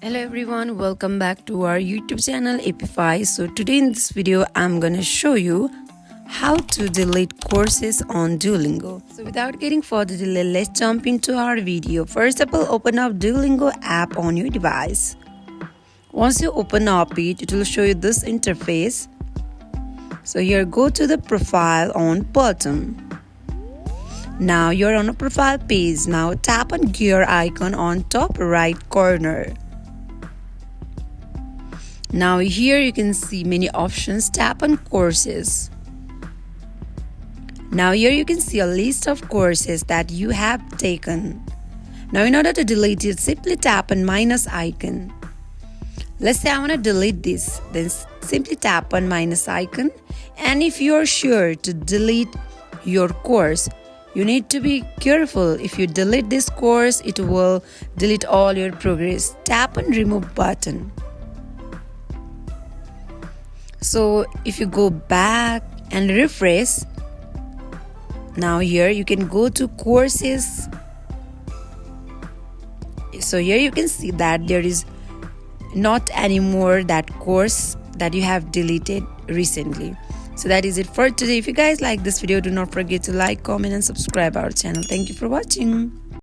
Hello everyone, welcome back to our YouTube channel Appify. So today in this video I'm gonna show you how to delete courses on Duolingo. So without getting further delay, let's jump into our video. First of all, open up Duolingo app on your device. Once you open up it will show you this interface. So here, go to the profile on bottom. Now you're on a profile page. Now tap on gear icon on top right corner. Now here you can see many options. Tap on courses. Now here you can see a list of courses that you have taken. Now in order to delete it, simply tap on minus icon. Let's say I want to delete this, then simply tap on minus icon. And if you're sure to delete your course, you need to be careful. If you delete this course, it will delete all your progress. Tap on remove button. So if you go back and refresh, now here you can go to courses. So here you can see that there is not anymore that course that you have deleted recently. So that is it for today. If you guys like this video, do not forget to like, comment and subscribe our channel. Thank you for watching.